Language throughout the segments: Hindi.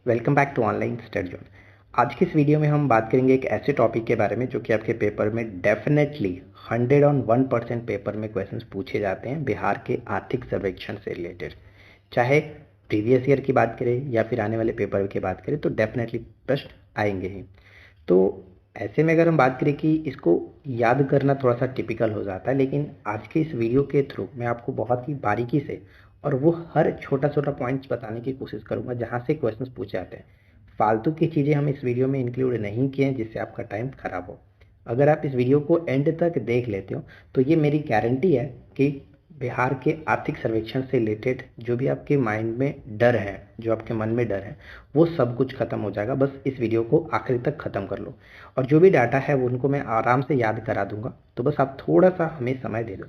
Welcome back to online study zone. आज की इस वीडियो में हम बात करेंगे एक ऐसे टॉपिक के बारे में जो कि आपके पेपर में डेफिनेटली 101% पेपर में क्वेश्चंस पूछे जाते हैं बिहार के आर्थिक सर्वेक्षण से रिलेटेड। चाहे प्रीवियस ईयर की बात करें या फिर आने वाले पेपर की बात करें तो डेफिनेटली प्रश्न आएंगे ही। तो ऐसे में अगर हम बात करें कि इसको याद करना थोड़ा सा टिपिकल हो जाता है, लेकिन आज के इस वीडियो के थ्रू मैं आपको बहुत ही बारीकी से और वो हर छोटा छोटा पॉइंट्स बताने की कोशिश करूंगा जहां से क्वेश्चंस पूछे जाते हैं। फालतू की चीज़ें हम इस वीडियो में इंक्लूड नहीं किए हैं जिससे आपका टाइम खराब हो। अगर आप इस वीडियो को एंड तक देख लेते हो तो ये मेरी गारंटी है कि बिहार के आर्थिक सर्वेक्षण से रिलेटेड जो भी आपके माइंड में डर है, जो आपके मन में डर है, वो सब कुछ खत्म हो जाएगा। बस इस वीडियो को आखिरी तक खत्म कर लो और जो भी डाटा है वो उनको मैं आराम से याद करा दूंगा। तो बस आप थोड़ा सा हमें समय दे दो।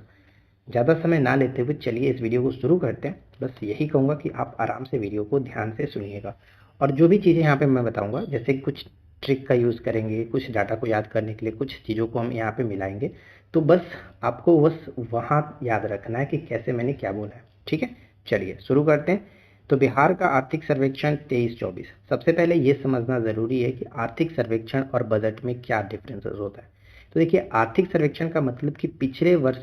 ज़्यादा समय ना लेते हुए चलिए इस वीडियो को शुरू करते हैं। बस यही कहूँगा कि आप आराम से वीडियो को ध्यान से सुनिएगा और जो भी चीज़ें यहाँ पे मैं बताऊँगा, जैसे कुछ ट्रिक का यूज़ करेंगे, कुछ डाटा को याद करने के लिए कुछ चीज़ों को हम यहाँ पे मिलाएंगे। तो बस आपको बस वहाँ याद रखना है कि कैसे मैंने क्या बोला है। ठीक है, चलिए शुरू करते हैं। तो बिहार का आर्थिक सर्वेक्षण 23-24। सबसे पहले ये समझना ज़रूरी है कि आर्थिक सर्वेक्षण और बजट में क्या डिफरेंसेस होता है। तो देखिए, आर्थिक सर्वेक्षण का मतलब कि पिछले वर्ष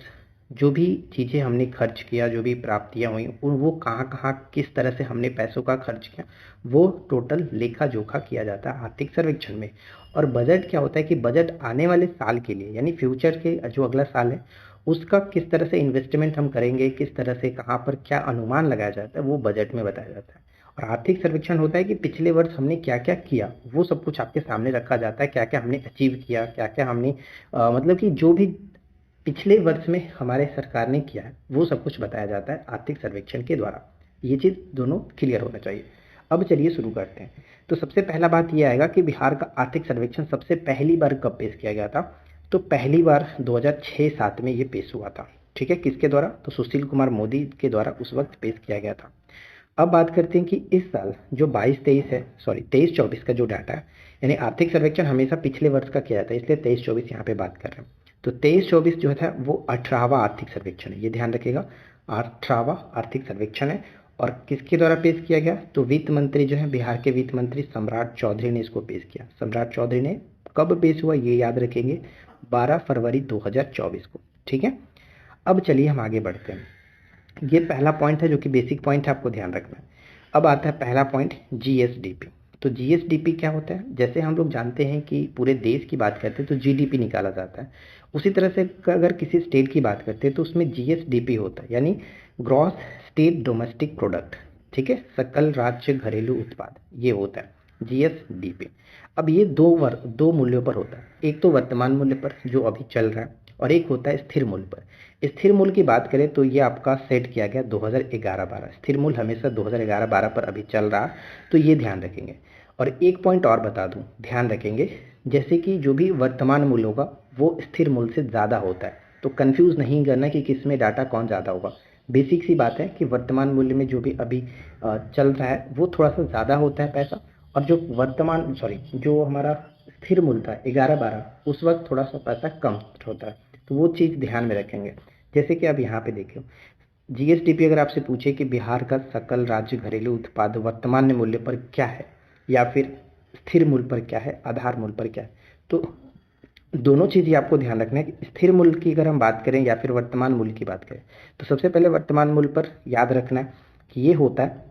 जो भी चीज़ें हमने खर्च किया, जो भी प्राप्तियां हुई, वो कहाँ कहाँ किस तरह से हमने पैसों का खर्च किया, वो टोटल लेखा जोखा किया जाता है आर्थिक सर्वेक्षण में। और बजट क्या होता है कि बजट आने वाले साल के लिए, यानी फ्यूचर के जो अगला साल है उसका किस तरह से इन्वेस्टमेंट हम करेंगे, किस तरह से कहाँ पर क्या अनुमान लगाया जाता है, वो बजट में बताया जाता है। और आर्थिक सर्वेक्षण होता है कि पिछले वर्ष हमने क्या क्या किया वो सब कुछ आपके सामने रखा जाता है। क्या क्या हमने अचीव किया, क्या क्या हमने मतलब कि जो भी पिछले वर्ष में हमारे सरकार ने किया है वो सब कुछ बताया जाता है आर्थिक सर्वेक्षण के द्वारा। ये चीज़ दोनों क्लियर होना चाहिए। अब चलिए शुरू करते हैं। तो सबसे पहला बात ये आएगा कि बिहार का आर्थिक सर्वेक्षण सबसे पहली बार कब पेश किया गया था। तो पहली बार 2006-07 में ये पेश हुआ था। ठीक है, किसके द्वारा? तो सुशील कुमार मोदी के द्वारा उस वक्त पेश किया गया था। अब बात करते हैं कि इस साल जो 22-23 है, सॉरी 23-24 का जो डाटा है, यानी आर्थिक सर्वेक्षण हमेशा पिछले वर्ष का किया जाता है, इसलिए 23-24 यहाँ पे बात कर रहे हैं। तो 23-24 जो था वो 18वां आर्थिक सर्वेक्षण है, ये ध्यान रखिएगा, 18वां आर्थिक सर्वेक्षण है। और किसके द्वारा पेश किया गया? तो वित्त मंत्री जो है, बिहार के वित्त मंत्री सम्राट चौधरी ने इसको पेश किया। सम्राट चौधरी ने कब पेश हुआ ये याद रखेंगे, 12 फरवरी 2024 को। ठीक है, अब चलिए हम आगे बढ़ते हैं। ये पहला पॉइंट है जो कि बेसिक पॉइंट है, आपको ध्यान रखना है। अब आता है पहला पॉइंट, जीएसडीपी। तो जीएसडीपी क्या होता है? जैसे हम लोग जानते हैं कि पूरे देश की बात करते हैं तो जीडीपी निकाला जाता है, उसी तरह से अगर किसी स्टेट की बात करते हैं तो उसमें जीएसडीपी होता है, यानी ग्रॉस स्टेट डोमेस्टिक प्रोडक्ट। ठीक है, सकल राज्य घरेलू उत्पाद, ये होता है जीएसडीपी। अब ये दो मूल्यों पर होता है। एक तो वर्तमान मूल्य पर जो अभी चल रहा है, और एक होता है स्थिर मूल्य पर। स्थिर मूल्य की बात करें तो ये आपका सेट किया गया 2011-12। स्थिर मूल्य हमेशा 2011-12 पर अभी चल रहा, तो ये ध्यान रखेंगे। और एक पॉइंट और बता दूं, ध्यान रखेंगे, जैसे कि जो भी वर्तमान मूल्य होगा वो स्थिर मूल्य से ज़्यादा होता है। तो कंफ्यूज नहीं करना कि किस में डाटा कौन ज़्यादा होगा। बेसिक सी बात है कि वर्तमान मूल्य में जो भी अभी चल रहा है वो थोड़ा सा ज़्यादा होता है पैसा, और जो वर्तमान सॉरी जो हमारा स्थिर मूल्य था 11-12, उस वक्त थोड़ा सा पैसा कम होता है। तो वो चीज़ ध्यान में रखेंगे। जैसे कि अब यहाँ पे देखिए, जीएसडीपी अगर आपसे पूछे कि बिहार का सकल राज्य घरेलू उत्पाद वर्तमान मूल्य पर क्या है, या फिर स्थिर मूल्य पर क्या है, आधार मूल्य पर क्या है, तो दोनों चीज़ आपको ध्यान रखना है कि स्थिर मूल्य की अगर हम बात करें या फिर वर्तमान मूल्य की बात करें, तो सबसे पहले वर्तमान मूल्य पर याद रखना है कि ये होता है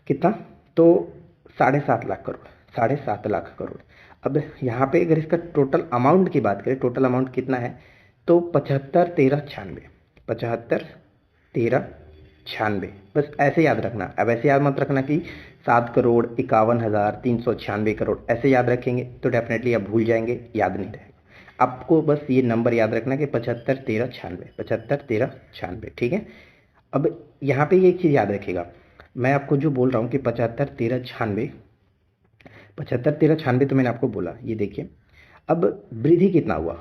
कितना, तो 7.5 लाख करोड़, 7.5 लाख करोड़। अब यहाँ पे अगर इसका टोटल अमाउंट की बात करें, टोटल अमाउंट कितना है, तो 75-13-96, 75-13-96, बस ऐसे याद रखना। अब ऐसे याद मत रखना कि 7,51,396 करोड़, ऐसे याद रखेंगे तो डेफिनेटली आप भूल जाएंगे, याद नहीं रहेगा। आपको बस ये नंबर याद रखना कि 75-13-96, 75-13-96। ठीक है, अब यहाँ पे ये एक चीज़ याद रखिएगा, मैं आपको जो बोल रहा हूँ कि 75-13-96, 75-13-96 तो मैंने आपको बोला, ये देखिए। अब वृद्धि कितना हुआ,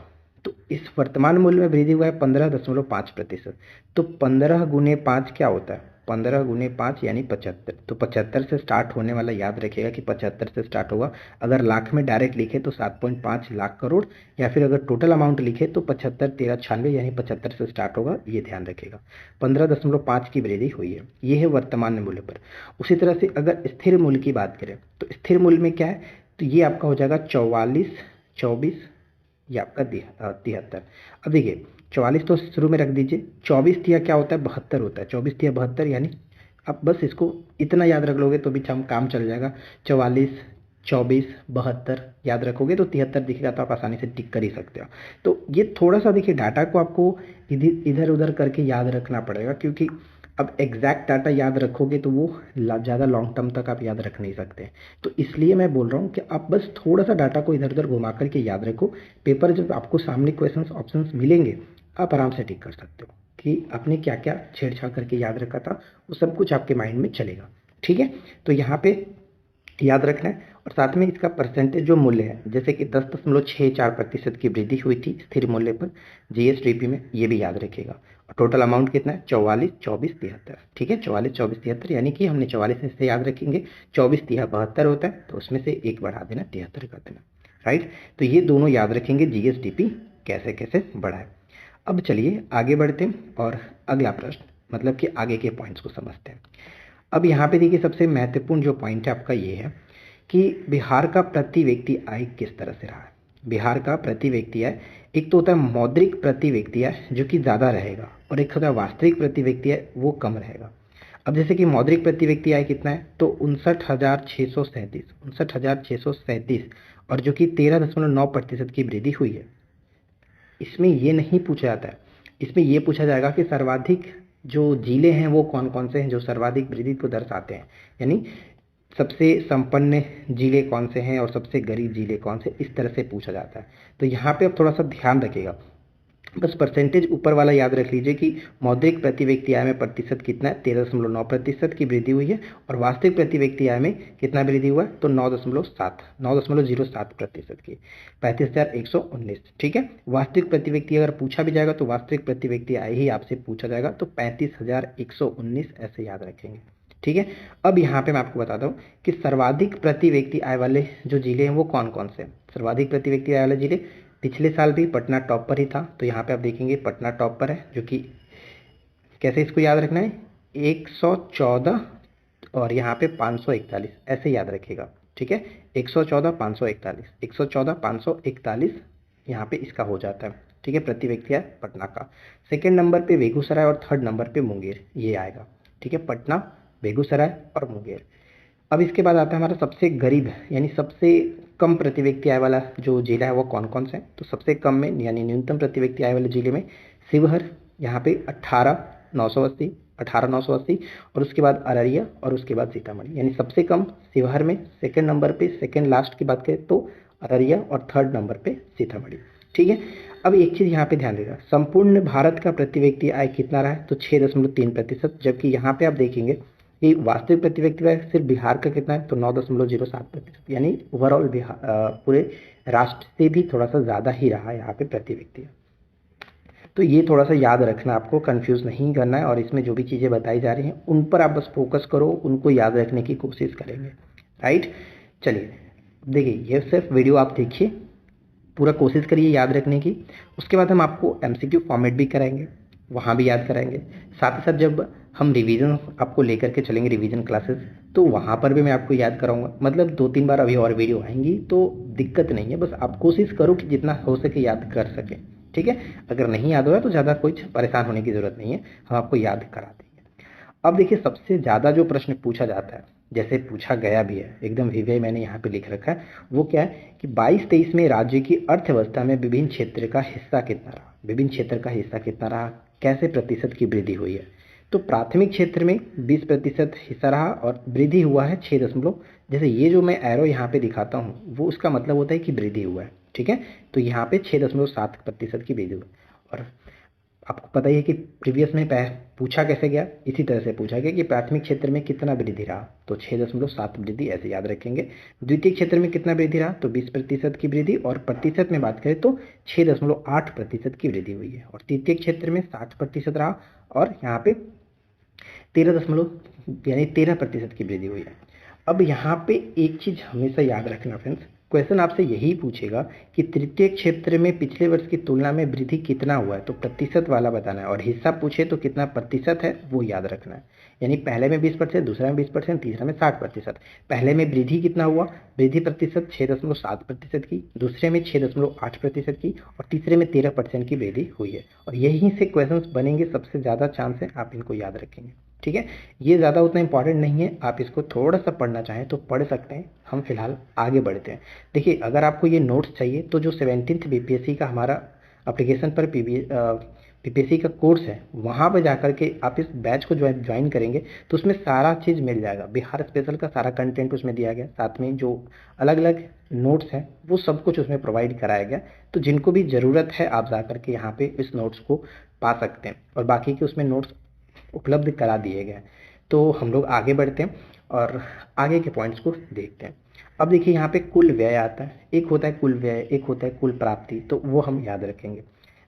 तो इस वर्तमान मूल्य में वृद्धि हुआ है 15.5%। तो 15 गुने 5 क्या होता है? 15 गुने 5 यानी 75। तो 75 से स्टार्ट होने वाला याद रखिएगा कि 75 से स्टार्ट होगा। अगर लाख में डायरेक्ट लिखे तो 7.5 लाख करोड़, या फिर अगर टोटल अमाउंट लिखे तो 75 13 96 यानी 75 से स्टार्ट होगा, ये ध्यान रखिएगा। 15.5 की वृद्धि हुई है, ये है वर्तमान मूल्य पर। उसी तरह से अगर स्थिर मूल्य की बात करें तो स्थिर मूल्य में क्या है, तो ये आपका हो जाएगा 44, 24, ये आपका 73। अब देखिए 44 तो शुरू में रख दीजिए, 24 तिया क्या होता है, 72 होता है। 24 तिया 72 यानी अब बस इसको इतना याद रख लोगे तो भी काम चल जाएगा। 44, 24, 72 याद रखोगे तो 73 दिखेगा, तो आप आसानी से टिक कर ही सकते हो। तो ये थोड़ा सा देखिए डाटा को आपको इधर उधर करके याद रखना पड़ेगा, क्योंकि अब एग्जैक्ट डाटा याद रखोगे तो वो ज़्यादा लॉन्ग टर्म तक आप याद रख नहीं सकते। तो इसलिए मैं बोल रहा हूँ कि आप बस थोड़ा सा डाटा को इधर उधर घुमा करके याद रखो। पेपर जब आपको सामने क्वेश्चंस ऑप्शंस मिलेंगे, आप आराम से टिक कर सकते हो कि आपने क्या क्या छेड़छाड़ करके याद रखा था, वो सब कुछ आपके माइंड में चलेगा। ठीक है, तो यहाँ पे याद रखना है। और साथ में इसका परसेंटेज जो मूल्य है, जैसे कि 10.64% की वृद्धि हुई थी स्थिर मूल्य पर जीएसडीपी में, ये भी याद रखिएगा। और टोटल अमाउंट कितना है, 44, 24, 73। ठीक है, 44, 24, 73, यानी कि हमने 44 से याद रखेंगे, 24 तिया 72 होता है, तो उसमें से एक बढ़ा देना, 73 कर देना। राइट, तो ये दोनों याद रखेंगे जीएसडीपी कैसे कैसे बढ़ा है। अब चलिए आगे बढ़ते हैं और अगला प्रश्न, मतलब कि आगे के पॉइंट्स को समझते हैं। अब यहाँ पे देखिए सबसे महत्वपूर्ण जो पॉइंट है आपका ये है कि बिहार का प्रति व्यक्ति आय किस तरह से रहा है। बिहार का प्रति व्यक्ति आय, एक तो होता है मौद्रिक प्रति व्यक्ति आय जो कि ज़्यादा रहेगा, और एक होता है वास्तविक प्रति व्यक्ति आय, वो कम रहेगा। अब जैसे कि मौद्रिक प्रति व्यक्ति आय कितना है, तो 59,637, और जो कि 13.9% की वृद्धि हुई है। इसमें ये नहीं पूछा जाता है, इसमें ये पूछा जाएगा कि सर्वाधिक जो जिले हैं वो कौन कौन से हैं जो सर्वाधिक वृद्धि को दर्शाते हैं, यानी सबसे संपन्न जिले कौन से हैं और सबसे गरीब जिले कौन से, इस तरह से पूछा जाता है। तो यहाँ पे आप थोड़ा सा ध्यान रखिएगा, बस परसेंटेज ऊपर वाला याद रख लीजिए कि मौद्रिक प्रति व्यक्ति आय में प्रतिशत कितना है, 13.9% की वृद्धि हुई है, और वास्तविक प्रति व्यक्ति आय में कितना वृद्धि हुआ है, तो 9.07% की, 35,119। ठीक है, वास्तविक प्रति व्यक्ति अगर पूछा भी जाएगा तो वास्तविक प्रति व्यक्ति आय ही आपसे पूछा जाएगा, तो 35,119 ऐसे याद रखेंगे। ठीक है, अब यहाँ पे मैं आपको बताता हूँ कि सर्वाधिक प्रति व्यक्ति आय वाले जो जिले हैं वो कौन कौन से हैं। सर्वाधिक प्रति व्यक्ति आय वाले जिले, पिछले साल भी पटना टॉप पर ही था, तो यहाँ पे आप देखेंगे पटना टॉप पर है, जो कि कैसे इसको याद रखना है, 114 और यहाँ पे 541 ऐसे याद रखिएगा। ठीक है, 114 541, 114 541 यहाँ पे इसका हो जाता है। ठीक है, प्रति व्यक्ति आय पटना का। सेकेंड नंबर पे बेगूसराय और थर्ड नंबर पे मुंगेर, ये आएगा। ठीक है, पटना, बेगूसराय और मुंगेर। अब इसके बाद आता है हमारा सबसे गरीब यानी सबसे कम प्रति व्यक्ति आय वाला जो जिला है वो कौन कौन सा है। तो सबसे कम में यानी न्यूनतम प्रति व्यक्ति आय वाले जिले में शिवहर, यहाँ पे 18,980, और उसके बाद अररिया और उसके बाद सीतामढ़ी, यानी सबसे कम शिवहर में, सेकंड नंबर पे, सेकंड लास्ट की बात करें तो अररिया, और थर्ड नंबर पे सीतामढ़ी। ठीक है, अब एक चीज़ यहाँ पे ध्यान देगा, संपूर्ण भारत का प्रति व्यक्ति आय कितना रहा है, तो 6.3%, जबकि यहाँ पे आप देखेंगे कि वास्तविक प्रति व्यक्ति आय सिर्फ बिहार का कितना है, तो 9.07%, यानी ओवरऑल बिहार पूरे राष्ट्र से भी थोड़ा सा ज़्यादा ही रहा है यहाँ पे प्रति व्यक्ति। तो ये थोड़ा सा याद रखना, आपको कंफ्यूज नहीं करना है, और इसमें जो भी चीज़ें बताई जा रही हैं उन पर आप बस फोकस करो, उनको याद रखने की कोशिश करेंगे। राइट, चलिए देखिए ये सिर्फ वीडियो आप देखिए, पूरा कोशिश करिए याद रखने की। उसके बाद हम आपको एमसीक्यू फॉर्मेट भी कराएंगे, वहाँ भी याद कराएंगे। साथ ही साथ जब हम रिवीजन आपको लेकर के चलेंगे, रिवीजन क्लासेस, तो वहाँ पर भी मैं आपको याद कराऊंगा। मतलब 2-3 बार अभी और वीडियो आएंगी तो दिक्कत नहीं है, बस आप कोशिश करो कि जितना हो सके याद कर सके। ठीक है, अगर नहीं याद हो रहा तो ज़्यादा कुछ परेशान होने की ज़रूरत नहीं है, हम आपको याद करा देंगे। अब देखिए सबसे ज़्यादा जो प्रश्न पूछा जाता है, जैसे पूछा गया भी है, एकदम विवय मैंने यहाँ पे लिख रखा है, वो क्या है कि 22-23 में राज्य की अर्थव्यवस्था में विभिन्न क्षेत्र का हिस्सा कितना रहा, विभिन्न क्षेत्र का हिस्सा कितना रहा, कैसे प्रतिशत की वृद्धि हुई है। तो प्राथमिक क्षेत्र में 20% हिस्सा रहा और वृद्धि हुआ है 6 जैसे ये जो मैं एरो यहाँ पे दिखाता हूँ वो उसका मतलब होता है कि वृद्धि हुआ है। ठीक है, तो यहाँ पे 6.7% की वृद्धि हुई। और आपको पता ही है कि प्रीवियस में पूछा कैसे गया, इसी तरह से पूछा गया कि प्राथमिक क्षेत्र में कितना वृद्धि रहा, तो 6.7 वृद्धि ऐसे याद रखेंगे। द्वितीय क्षेत्र में कितना वृद्धि रहा, तो 20% की वृद्धि, और प्रतिशत में बात करें तो 6.8% की वृद्धि हुई है। और तृतीय क्षेत्र में 60% रहा, और यहाँ पे 13% की वृद्धि हुई है। अब यहाँ पे एक चीज हमेशा याद रखना फ्रेंड्स, क्वेश्चन आपसे यही पूछेगा कि तृतीय क्षेत्र में पिछले वर्ष की तुलना में वृद्धि कितना हुआ है, तो प्रतिशत वाला बताना है, और हिस्सा पूछे तो कितना प्रतिशत है वो याद रखना है। यानी पहले में 20%, दूसरा में 20%, तीसरा में 60%। पहले में वृद्धि कितना हुआ, वृद्धि प्रतिशत 6.7% की, दूसरे में 6.8% की, और तीसरे में 13% की वृद्धि हुई है। और यहीं से क्वेश्चंस बनेंगे, सबसे ज़्यादा चांस है आप इनको याद रखेंगे। ठीक है, ये ज़्यादा उतना इंपॉर्टेंट नहीं है, आप इसको थोड़ा सा पढ़ना चाहें तो पढ़ सकते हैं। हम फिलहाल आगे बढ़ते हैं। देखिए, अगर आपको ये नोट्स चाहिए तो जो 17th बीपीएससी का हमारा एप्लीकेशन पर पीपीएससी का कोर्स है, वहाँ पर जाकर के आप इस बैच को ज्वाइन करेंगे तो उसमें सारा चीज़ मिल जाएगा। बिहार स्पेशल का सारा कंटेंट उसमें दिया गया, साथ में जो अलग अलग नोट्स हैं वो सब कुछ उसमें प्रोवाइड कराया गया। तो जिनको भी ज़रूरत है आप जा करके यहाँ पे इस नोट्स को पा सकते हैं, और बाकी के उसमें नोट्स उपलब्ध करा दिए गए। तो हम लोग आगे बढ़ते हैं और आगे के पॉइंट्स को देखते हैं। अब देखिए, यहाँ पे कुल व्यय आता है, एक होता है कुल व्यय, एक होता है कुल प्राप्ति, तो वो हम याद रखेंगे।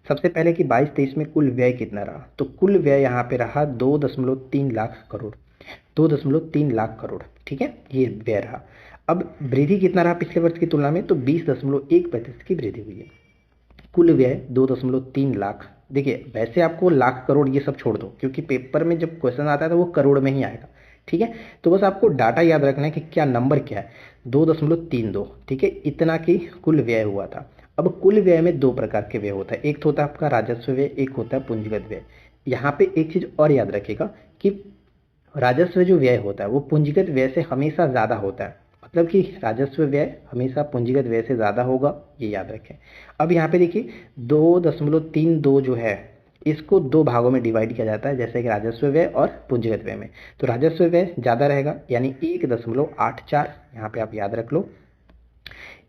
सबसे पहले कि 22-23 में कुल व्यय कितना रहा, तो कुल व्यय यहाँ पे रहा 2.3 लाख करोड़, 2.3 लाख करोड़। ठीक है, ये व्यय रहा। अब वृद्धि कितना रहा पिछले वर्ष की तुलना में, तो 20.1% की वृद्धि हुई है। कुल व्यय 2.3 लाख। देखिए, वैसे आपको लाख करोड़ ये सब छोड़ दो, क्योंकि पेपर में जब क्वेश्चन आता है तो वो करोड़ में ही आएगा। ठीक है, तो बस आपको डाटा याद रखना है कि क्या नंबर क्या है, 2.32। ठीक है, इतना की कुल व्यय हुआ था। अब कुल व्यय में दो प्रकार के व्यय होता है, एक तो होता है आपका राजस्व व्यय, एक होता है पूंजीगत व्यय। यहाँ पे एक चीज और याद रखिएगा कि राजस्व जो व्यय होता है वो पूंजीगत व्यय से हमेशा ज़्यादा होता है, मतलब कि राजस्व व्यय हमेशा पूंजीगत व्यय से ज़्यादा होगा, ये याद रखें। अब यहाँ पे देखिए, 2.32 जो है इसको दो भागों में डिवाइड किया जाता है, जैसे कि राजस्व व्यय और पूंजीगत व्यय में। तो राजस्व व्यय ज़्यादा रहेगा, यानी 1.84, यहाँ पे आप याद रख लो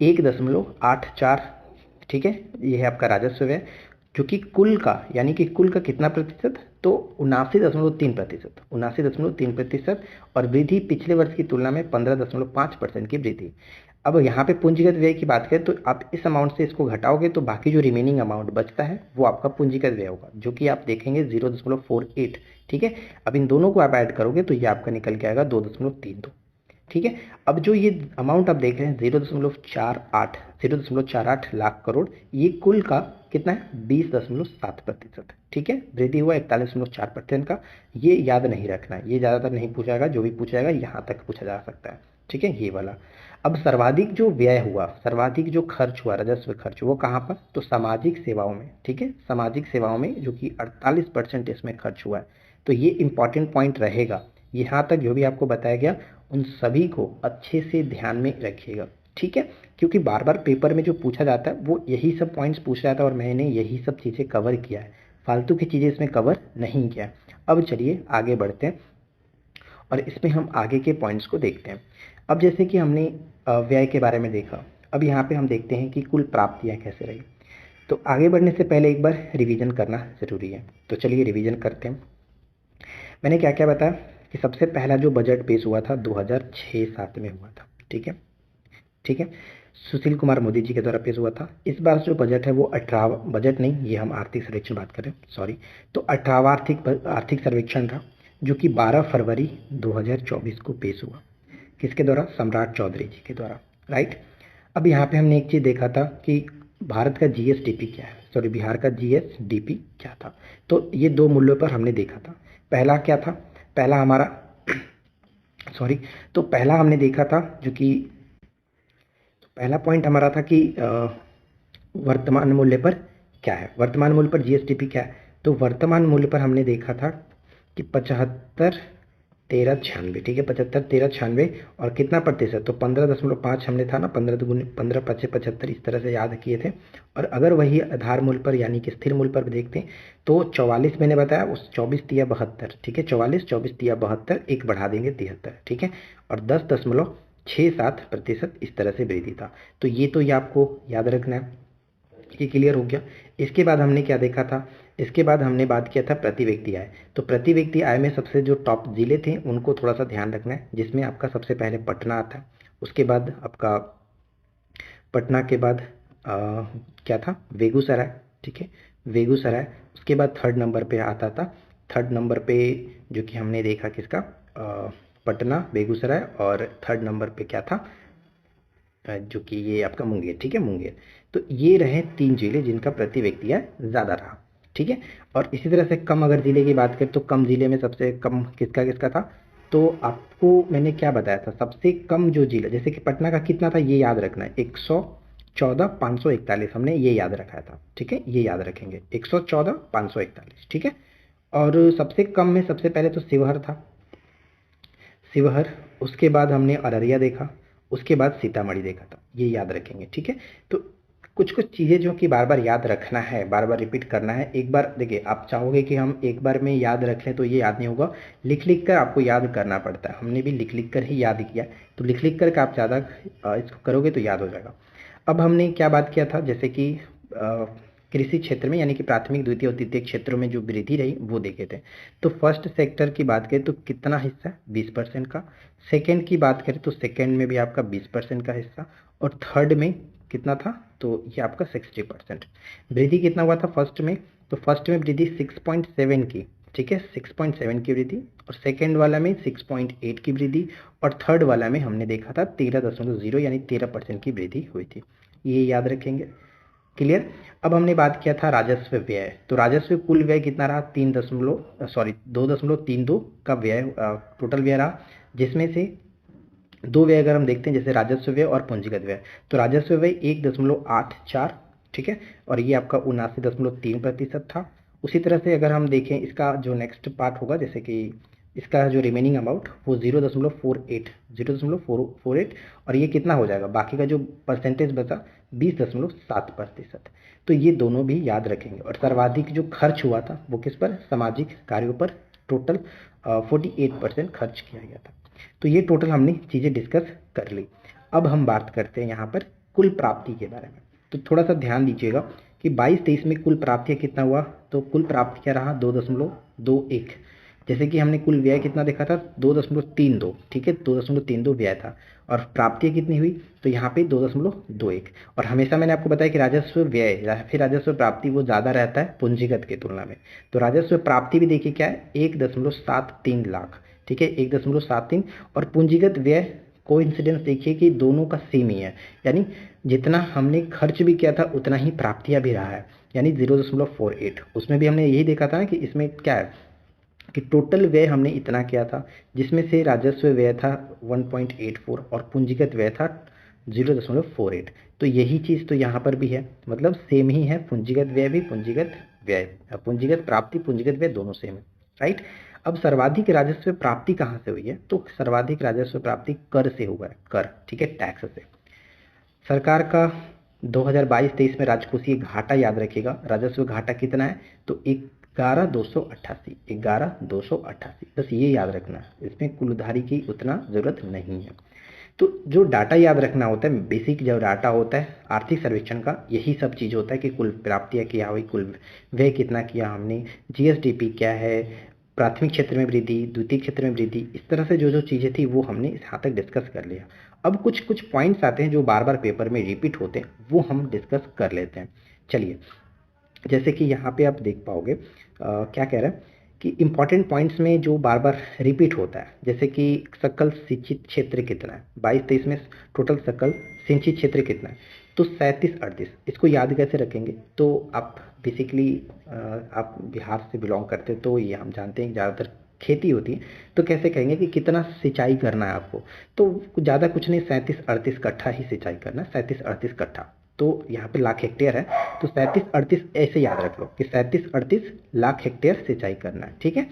1.84। ठीक है, ये है आपका राजस्व व्यय, जो कि कुल का, यानी कि कुल का कितना प्रतिशत, तो 79.3%, 79.3%। और वृद्धि पिछले वर्ष की तुलना में 15.5% की वृद्धि। अब यहाँ पे पूंजीगत व्यय की बात करें तो आप इस अमाउंट से इसको घटाओगे तो बाकी जो रिमेनिंग अमाउंट बचता है वो आपका पूंजीगत व्यय होगा, जो कि आप देखेंगे 0.48। ठीक है, अब इन दोनों को आप ऐड करोगे तो ये आपका निकल के आएगा 2.32। ठीक है, अब जो ये अमाउंट आप देख रहे हैं 0.48 लाख करोड़, ये कुल का कितना है, 20.7%। ठीक है, वृद्धि हुआ 41.4% का। ये याद नहीं रखना है, ये ज़्यादातर नहीं पूछा जाएगा, जो भी पूछा जाएगा यहाँ तक पूछा जा सकता है। ठीक है, ये वाला। अब सर्वाधिक जो व्यय हुआ, सर्वाधिक जो खर्च हुआ, राजस्व खर्च, वो कहाँ पर, तो सामाजिक सेवाओं में। ठीक है, सामाजिक सेवाओं में, जो कि 48% इसमें खर्च हुआ है। तो ये इंपॉर्टेंट पॉइंट रहेगा, यहाँ तक जो भी आपको बताया गया उन सभी को अच्छे से ध्यान में रखिएगा। ठीक है, क्योंकि बार बार पेपर में जो पूछा जाता है वो यही सब पॉइंट्स पूछ रहा था, और मैंने यही सब चीज़ें कवर किया है, फालतू की चीज़ें इसमें कवर नहीं किया। अब चलिए आगे बढ़ते हैं और इसमें हम आगे के पॉइंट्स को देखते हैं। अब जैसे कि हमने व्यय के बारे में देखा, अब यहाँ पे हम देखते हैं कि कुल प्राप्तियाँ कैसे रही। तो आगे बढ़ने से पहले एक बार रिवीजन करना ज़रूरी है, तो चलिए रिवीजन करते हैं। मैंने क्या क्या बताया कि सबसे पहला जो बजट पेश हुआ था 2006-07 में हुआ था। ठीक है, ठीक है, सुशील कुमार मोदी जी के द्वारा पेश हुआ था। इस बार जो बजट है वो 18वां बजट नहीं, ये हम आर्थिक सर्वेक्षण बात करें, सॉरी, तो 18वां आर्थिक सर्वेक्षण था, जो कि 12 फरवरी 2024 को पेश हुआ। किसके द्वारा, सम्राट चौधरी जी के द्वारा, राइट। अब यहाँ पे हमने एक चीज़ देखा था कि भारत का जीएसडीपी क्या है, सॉरी, बिहार का जीएसडीपी क्या था। तो ये दो मूल्यों पर हमने देखा था। पहला क्या था, पहला हमारा सॉरी, तो पहला हमने देखा था जो कि पहला पॉइंट हमारा था कि वर्तमान मूल्य पर क्या है, वर्तमान मूल्य पर जीएसडीपी क्या है। तो वर्तमान मूल्य पर हमने देखा था कि 75.1396। ठीक है, 75.1396, और कितना प्रतिशत, तो 15.5 हमने था ना, 15×15 इस तरह से याद किए थे। और अगर वही आधार मूल्य पर यानी कि स्थिर मूल्य पर देखते हैं तो 44 मैंने बताया, उस 24×3 ठीक है, 44, 24×3 एक बढ़ा देंगे 73। ठीक है, और 10.67% इस तरह से वृद्धि था। तो ये आपको याद रखना है, ये क्लियर हो गया। इसके बाद हमने क्या देखा था, इसके बाद हमने बात किया था प्रति व्यक्ति आय। तो प्रति व्यक्ति आय में सबसे जो टॉप जिले थे उनको थोड़ा सा ध्यान रखना है, जिसमें आपका सबसे पहले पटना आता है, उसके बाद आपका पटना के बाद क्या था, बेगूसराय। ठीक है, बेगूसराय, उसके बाद 3rd नंबर पे आता था थर्ड नंबर पे जो कि हमने देखा किसका, पटना, बेगूसराय, और थर्ड नंबर पे क्या था, जो कि ये आपका मुंगेर, ठीक है, मुंगेर। तो ये रहे 3 जिले जिनका प्रति व्यक्ति आय ज़्यादा रहा, ठीक है। और इसी तरह से कम अगर जिले की बात करें तो कम जिले में सबसे कम किसका किसका था, तो आपको मैंने क्या बताया था, सबसे कम जो जिला, जैसे कि पटना का कितना था ये याद रखना है, 114,541 हमने ये याद रखा था, ठीक है, ये याद रखेंगे 114,541, ठीक है। और सबसे कम में सबसे पहले तो शिवहर था, शिवहर, उसके बाद हमने अररिया देखा, उसके बाद सीतामढ़ी देखा था, ये याद रखेंगे, ठीक है। तो कुछ कुछ चीज़ें जो कि बार बार याद रखना है, बार बार रिपीट करना है। एक बार देखिए, आप चाहोगे कि हम एक बार में याद रख लें तो ये याद नहीं होगा, लिख लिख कर आपको याद करना पड़ता है। हमने भी लिख लिख कर ही याद किया, तो लिख लिख कर आप ज़्यादा इसको करोगे तो याद हो जाएगा। अब हमने क्या बात किया था, जैसे कि कृषि क्षेत्र में, यानी कि प्राथमिक, द्वितीय और तृतीय क्षेत्रों में जो वृद्धि रही वो देखे थे। तो फर्स्ट सेक्टर की बात करें तो कितना हिस्सा, 20% का। सेकंड की बात करें तो सेकंड में भी आपका 20% का हिस्सा, और थर्ड में कितना था, तो ये आपका 60%। वृद्धि कितना हुआ था फर्स्ट में, तो फर्स्ट में वृद्धि 6.7 की, ठीक है, 6.7 की वृद्धि, और सेकंड वाला में 6.8 की वृद्धि, और थर्ड वाला में हमने देखा था 13.0 यानी 13% की वृद्धि हुई थी। ये याद रखेंगे, क्लियर। अब हमने बात किया था राजस्व व्यय, तो राजस्व कुल व्यय कितना रहा, 2.32 का व्यय, टोटल व्यय रहा, जिसमें से दो व्यय अगर हम देखते हैं, जैसे राजस्व व्यय और पूंजीगत व्यय, तो राजस्व व्यय 1.84, ठीक है, और ये आपका 79.3% था। उसी तरह से अगर हम देखें इसका जो नेक्स्ट पार्ट होगा, जैसे कि इसका जो रिमेनिंग अमाउंट वो 0.48, और ये कितना हो जाएगा, बाकी का जो परसेंटेज बचा 20.7%। तो ये दोनों भी याद रखेंगे। और सर्वाधिक जो खर्च हुआ था वो किस पर, सामाजिक कार्यों पर, टोटल 48% खर्च किया गया था। तो ये टोटल हमने चीज़ें डिस्कस कर ली। अब हम बात करते हैं यहाँ पर कुल प्राप्ति के बारे में। तो थोड़ा सा ध्यान दीजिएगा कि 22-23 में कुल प्राप्ति कितना हुआ, तो कुल प्राप्ति क्या रहा, 2.21। जैसे कि हमने कुल व्यय कितना देखा था, 2.32, ठीक है, 2.32 व्यय था, और प्राप्ति कितनी हुई, तो यहाँ पे 2.21। और हमेशा मैंने आपको बताया कि राजस्व व्यय या फिर राजस्व प्राप्ति वो ज़्यादा रहता है पूंजीगत की तुलना में। तो राजस्व प्राप्ति भी देखिए क्या है, 1.73 लाख, ठीक है, 1.73। और पूंजीगत व्यय कोइंसिडेंस देखिए कि दोनों का सेम ही है, यानी जितना हमने खर्च भी किया था उतना ही प्राप्तियां भी रहा है, यानी 0.48। उसमें भी हमने यही देखा था ना कि इसमें क्या है कि टोटल व्यय हमने इतना किया था, जिसमें से राजस्व व्यय था 1.84 और पूंजीगत व्यय था 0.48। तो यही चीज़ तो यहाँ पर भी है, मतलब सेम ही है, पूंजीगत व्यय भी, पूंजीगत व्यय, पूंजीगत प्राप्ति, पूंजीगत व्यय दोनों सेम है, राइट। अब सर्वाधिक राजस्व प्राप्ति कहाँ से हुई है, तो सर्वाधिक राजस्व प्राप्ति कर से हुआ है, कर, ठीक है, टैक्स से। सरकार का 2022-23 में राजकोषीय घाटा याद रखिएगा, राजस्व घाटा कितना है, तो 11,288, बस ये याद रखना है, इसमें कुल उधारी की उतना ज़रूरत नहीं है। तो जो डाटा याद रखना होता है, बेसिक जो डाटा होता है आर्थिक सर्वेक्षण का, यही सब चीज़ होता है कि कुल प्राप्तियाँ क्या हुई, कुल व्यय कितना किया हमने, जीएसडीपी क्या है, प्राथमिक क्षेत्र में वृद्धि, द्वितीय क्षेत्र में वृद्धि, इस तरह से जो जो चीज़ें थी वो हमने यहाँ तक डिस्कस कर लिया। अब कुछ कुछ पॉइंट्स आते हैं जो बार बार पेपर में रिपीट होते हैं, वो हम डिस्कस कर लेते हैं। चलिए, जैसे कि यहाँ पे आप देख पाओगे क्या कह रहा है कि इंपॉर्टेंट पॉइंट्स में जो बार बार रिपीट होता है, जैसे कि सकल सिंचित क्षेत्र कितना है, 22-23 में टोटल सकल सिंचित क्षेत्र कितना है, तो 37-38। इसको याद कैसे रखेंगे, तो आप बेसिकली आप बिहार से बिलोंग करते हो तो ये हम जानते हैं ज़्यादातर खेती होती है, तो कैसे कहेंगे कि कितना सिंचाई करना है आपको, तो ज़्यादा कुछ नहीं, 37-38 कट्ठा ही सिंचाई करना है, 37-38 कट्ठा। तो यहाँ पे लाख हेक्टेयर है, तो 37-38 ऐसे याद रख लो कि 37-38 लाख हेक्टेयर सिंचाई करना है, ठीक है।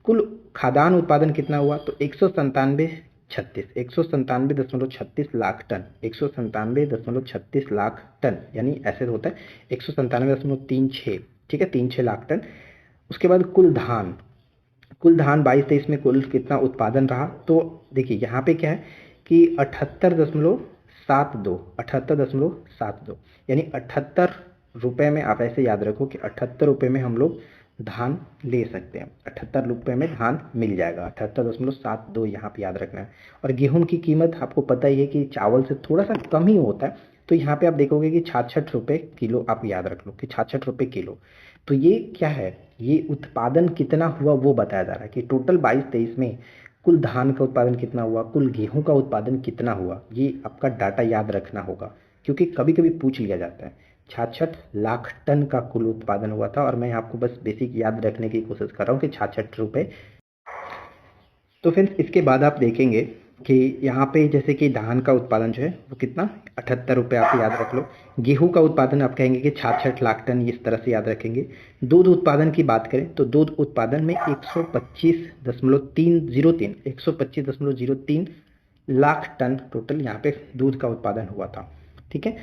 कुल खाद्यान्न उत्पादन कितना हुआ, तो 197.36 लाख टन, 197.36 लाख टन, यानी ऐसे होता है 197.36, ठीक है, 36 लाख टन। उसके बाद कुल धान, 22-23 में कुल कितना उत्पादन रहा, तो देखिए यहाँ पे क्या है कि 78.72, यानी 78 रुपये में, आप ऐसे याद रखो कि 78 रुपये में हम लोग धान ले सकते हैं, 78 रुपये में धान मिल जाएगा, 78.72 यहाँ पे याद रखना है। और गेहूं की कीमत आपको पता ही है कि चावल से थोड़ा सा कम ही होता है, तो यहाँ पे आप देखोगे कि 66 रुपये किलो, आप याद रख लो कि 66 रुपये किलो। तो ये क्या है, ये उत्पादन कितना हुआ वो बताया जा रहा है कि टोटल 22-23 में कुल धान का उत्पादन कितना हुआ, कुल गेहूं का उत्पादन कितना हुआ। ये आपका डाटा याद रखना होगा क्योंकि कभी कभी पूछ लिया जाता है। 66 लाख टन का कुल उत्पादन हुआ था और मैं आपको बस बेसिक याद रखने की कोशिश कर रहा हूँ कि 66 रुपये। तो फ्रेंड्स इसके बाद आप देखेंगे कि यहाँ पे जैसे कि धान का उत्पादन जो है वो कितना 78 रुपये आप याद रख लो। गेहूं का उत्पादन आप कहेंगे कि 66 लाख टन, इस तरह से याद रखेंगे। दूध उत्पादन की बात करें तो दूध उत्पादन में 125.03 लाख टन टोटल यहाँ पे दूध का उत्पादन हुआ था। ठीक है,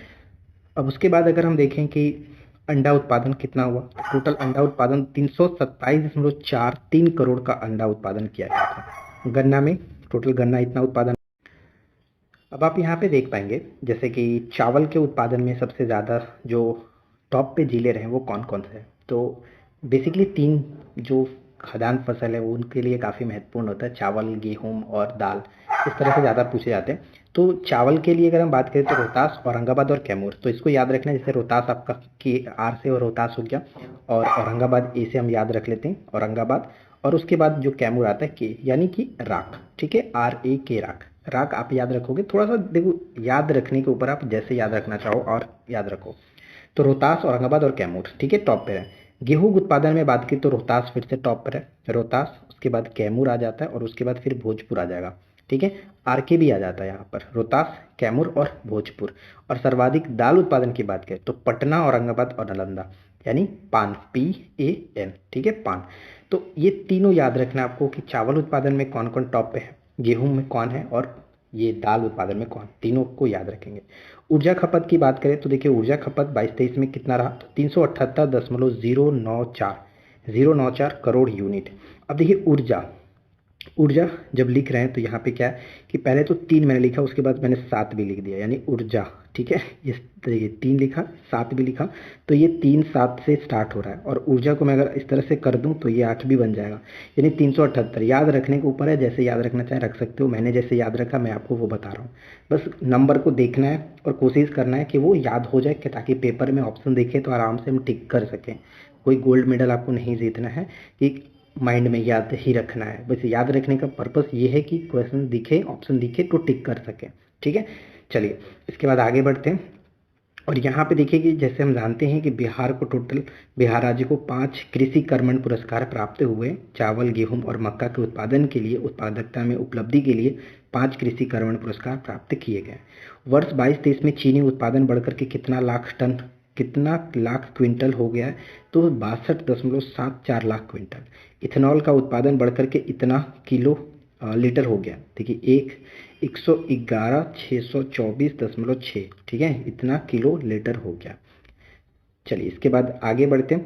अब उसके बाद अगर हम देखें कि अंडा उत्पादन कितना हुआ, तो टोटल अंडा उत्पादन 327.43 करोड़ का अंडा उत्पादन किया गया था। गन्ना में टोटल गन्ना इतना उत्पादन। अब आप यहाँ पे देख पाएंगे जैसे कि चावल के उत्पादन में सबसे ज़्यादा जो टॉप पे जिले रहे वो कौन कौन से हैं। तो बेसिकली 3 जो खदान फसल है वो उनके लिए काफ़ी महत्वपूर्ण होता है, चावल, गेहूं और दाल, इस तरह से ज़्यादा पूछे जाते हैं। तो चावल के लिए अगर हम बात करें तो रोहतास, औरंगाबाद और कैमूर। तो इसको याद रखना है, जैसे रोहतास आपका के आर से और रोहतास हो गया, और औरंगाबाद ए से हम याद रख लेते हैं औरंगाबाद, और उसके बाद जो कैमूर आता है के, यानी कि राख। ठीक है, RAK राख। राख आप याद रखोगे, थोड़ा सा देखो याद रखने के ऊपर आप जैसे याद रखना चाहो और याद रखो। तो रोहतास, औरंगाबाद और कैमूर, ठीक है, टॉप पे है। गेहूं उत्पादन में बात की तो रोहतास फिर से टॉप पर है, रोहतास, उसके बाद कैमूर आ जाता है और उसके बाद फिर भोजपुर आ जाएगा। ठीक है, RK भी आ जाता है यहाँ पर, रोहतास, कैमूर और भोजपुर। और सर्वाधिक दाल उत्पादन की बात करें तो पटना, औरंगाबाद और नालंदा, यानी पान, PAN। ठीक है, पान। तो ये तीनों याद रखना है आपको कि चावल उत्पादन में कौन कौन टॉप पे है, गेहूं में कौन है और ये दाल उत्पादन में कौन, तीनों को याद रखेंगे। ऊर्जा खपत की बात करें तो देखिए ऊर्जा खपत 22-23 में कितना रहा, तो 378.094 करोड़ यूनिट। अब देखिए ऊर्जा, ऊर्जा जब लिख रहे हैं तो यहाँ पे क्या है कि पहले तो 3 मैंने लिखा, उसके बाद मैंने 7 भी लिख दिया, यानी ऊर्जा। ठीक है, इस तरीके 3 लिखा, 7 भी लिखा, तो ये 3-7 से स्टार्ट हो रहा है। और ऊर्जा को मैं अगर इस तरह से कर दूं तो ये 8 भी बन जाएगा, यानी 378। याद रखने के ऊपर है, जैसे याद रखना चाहे रख सकते हो। मैंने जैसे याद रखा मैं आपको वो बता रहा हूँ। बस नंबर को देखना है और कोशिश करना है कि वो याद हो जाए, कि ताकि पेपर में ऑप्शन देखे तो आराम से हम टिक कर सकें। कोई गोल्ड मेडल आपको नहीं जीतना है कि माइंड में याद ही रखना है। बस याद रखने का पर्पस ये है कि क्वेश्चन दिखे, ऑप्शन दिखे तो टिक कर सकें। ठीक है, चलिए इसके बाद आगे बढ़ते हैं। और यहाँ पे देखिए कि जैसे हम जानते हैं कि बिहार राज्य को 5 कृषि कर्मण पुरस्कार प्राप्त हुए। चावल, गेहूं और मक्का के उत्पादन के लिए उत्पादकता में उपलब्धि के लिए 5 कृषि कर्मण पुरस्कार प्राप्त किए गए। वर्ष 22-23 में चीनी उत्पादन बढ़कर के कितना लाख क्विंटल हो गया है, तो 62.74 लाख क्विंटल। इथेनॉल का उत्पादन बढ़कर के इतना लीटर हो गया, देखिए 111,624.6, ठीक है, इतना किलो लीटर हो गया। चलिए इसके बाद आगे बढ़ते हैं।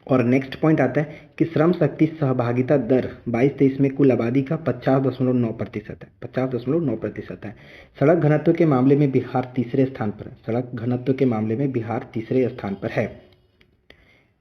और नेक्स्ट पॉइंट आता है कि श्रम शक्ति सहभागिता दर 22-23 में कुल आबादी का 50.9% है, 50.9% है। सड़क घनत्व के मामले में बिहार तीसरे स्थान पर है, सड़क घनत्व के मामले में बिहार तीसरे स्थान पर है।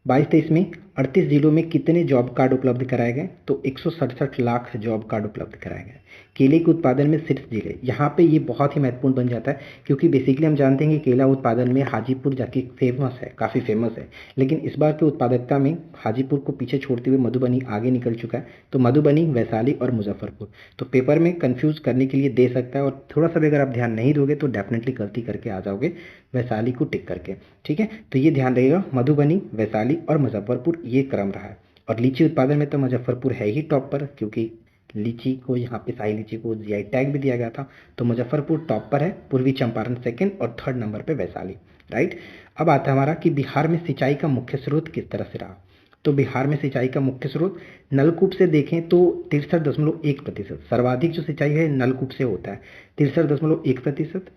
22-23 में 38 जिलों में कितने जॉब कार्ड उपलब्ध कराए गए, तो 167 लाख जॉब कार्ड उपलब्ध कराए गए। केले के उत्पादन में शीर्ष जिले, यहाँ पे ये बहुत ही महत्वपूर्ण बन जाता है, क्योंकि बेसिकली हम जानते हैं कि केला उत्पादन में हाजीपुर जाके फेमस है, काफ़ी फेमस है। लेकिन इस बार की उत्पादकता में हाजीपुर को पीछे छोड़ते हुए मधुबनी आगे निकल चुका है। तो मधुबनी, वैशाली और मुजफ्फरपुर। तो पेपर में कन्फ्यूज़ करने के लिए दे सकता है, और थोड़ा सा भी अगर आप ध्यान नहीं दोगे तो डेफिनेटली गलती करके आ जाओगे वैशाली को टिक करके। ठीक है, तो ये ध्यान रहेगा, मधुबनी, वैशाली और मुजफ्फरपुर ये क्रम रहा है। और लीची उत्पादन में तो मुजफ्फरपुर है ही टॉप पर, क्योंकि लीची को यहाँ पे शाही लीची को GI टैग भी दिया गया था। तो मुजफ्फरपुर टॉप पर है, पूर्वी चंपारण सेकंड और थर्ड नंबर पे वैशाली। राइट, अब आता है हमारा कि बिहार में सिंचाई का मुख्य स्रोत किस तरह से रहा। तो बिहार में सिंचाई का मुख्य स्रोत नलकूप से देखें तो 63.1%, सर्वाधिक जो सिंचाई है नलकूप से होता है 63.1%,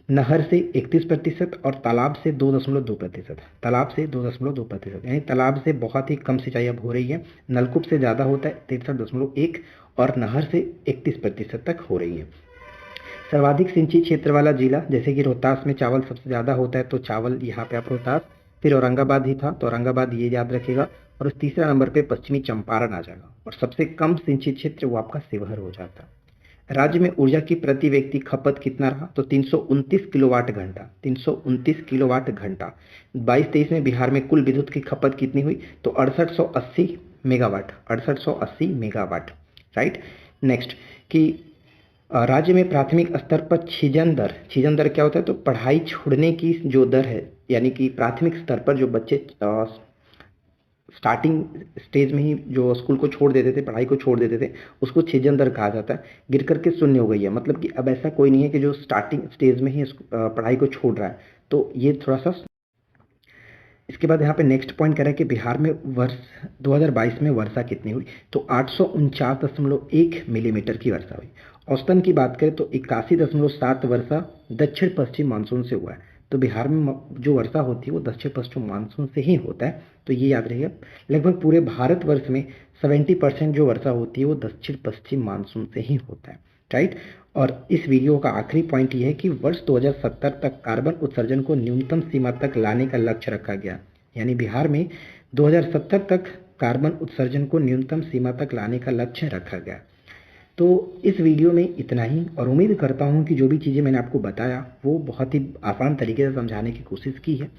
नहर से 31% और तालाब से 2.2%, तालाब से 2.2%, यानी तालाब से बहुत ही कम सिंचाई अब हो रही है। नलकूप से ज़्यादा होता है 63.1 और नहर से 31% तक हो रही है। सर्वाधिक सिंचित क्षेत्र वाला जिला, जैसे कि रोहतास में चावल सबसे ज़्यादा होता है, तो चावल यहाँ पे आप रोहतास, फिर औरंगाबाद ही था तो औरंगाबाद ये याद रखेगा, और उस तीसरा नंबर पे पश्चिमी चंपारण आ जाएगा। और सबसे कम सिंचित क्षेत्र वो आपका शिवहर हो जाता है। राज्य में ऊर्जा की प्रति व्यक्ति खपत कितना रहा? तो 329 किलोवाट घंटा, 329 किलोवाट घंटा। 22-23 में बिहार में कुल विद्युत की खपत कितनी हुई? तो 6880 मेगावाट, 6880 मेगावाट, राइट। नेक्स्ट कि राज्य में प्राथमिक स्तर पर छीजन दर, छीजन दर क्या होता है? तो पढ़ाई छोड़ने की जो दर है, यानी कि प्राथमिक स्तर पर जो बच्चे स्टार्टिंग स्टेज में ही जो स्कूल को छोड़ देते थे, पढ़ाई को छोड़ देते थे, उसको छीजन दर कहा जाता है, गिर करके शून्य हो गई है। मतलब कि अब ऐसा कोई नहीं है कि जो स्टार्टिंग स्टेज में ही पढ़ाई को छोड़ रहा है। तो ये थोड़ा सा। इसके बाद यहाँ पे नेक्स्ट पॉइंट कह रहा है कि बिहार में वर्ष 2022 में वर्षा कितनी हुई? तो 849.1 मिलीमीटर की वर्षा हुई। औसतन की बात करें तो 81.7 वर्षा दक्षिण पश्चिम मानसून से हुआ है। तो बिहार में जो वर्षा होती है वो दक्षिण पश्चिम मानसून से ही होता है, तो ये याद रहिएगा। लगभग पूरे भारतवर्ष में 70% जो वर्षा होती है वो दक्षिण पश्चिम मानसून से ही होता है, राइट। और इस वीडियो का आखिरी पॉइंट ये है कि वर्ष 2070 तक कार्बन उत्सर्जन को न्यूनतम सीमा तक लाने का लक्ष्य रखा गया। यानी बिहार में 2070 तक कार्बन उत्सर्जन को न्यूनतम सीमा तक लाने का लक्ष्य रखा गया। तो इस वीडियो में इतना ही, और उम्मीद करता हूँ कि जो भी चीज़ें मैंने आपको बताया वो बहुत ही आसान तरीके से समझाने की कोशिश की है।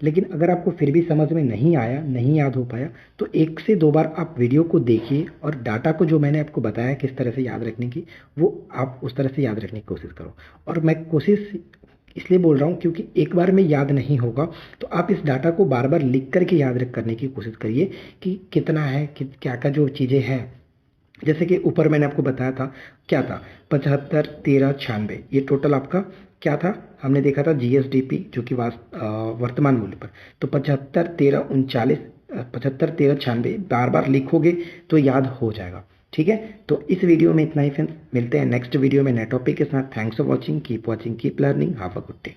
लेकिन अगर आपको फिर भी समझ में नहीं आया, नहीं याद हो पाया, तो 1 से 2 बार आप वीडियो को देखिए और डाटा को जो मैंने आपको बताया किस तरह से याद रखने की, वो आप उस तरह से याद रखने की कोशिश करो। और मैं कोशिश इसलिए बोल रहा हूँ क्योंकि एक बार में याद नहीं होगा, तो आप इस डाटा को बार बार लिख करके याद करने की कोशिश करिए कि कितना है, क्या क्या जो चीज़ें हैं। जैसे कि ऊपर मैंने आपको बताया था, क्या था? 75, 13, 96, ये टोटल आपका क्या था? हमने देखा था जीएसडीपी, जो कि वर्तमान मूल्य पर। तो 75, 13, 39, 75, 13, 96 बार बार लिखोगे तो याद हो जाएगा, ठीक है। तो इस वीडियो में इतना ही फ्रेंड्स, मिलते हैं नेक्स्ट वीडियो में नए टॉपिक के साथ। Thanks for watching, keep watching, keep learning, have a good day.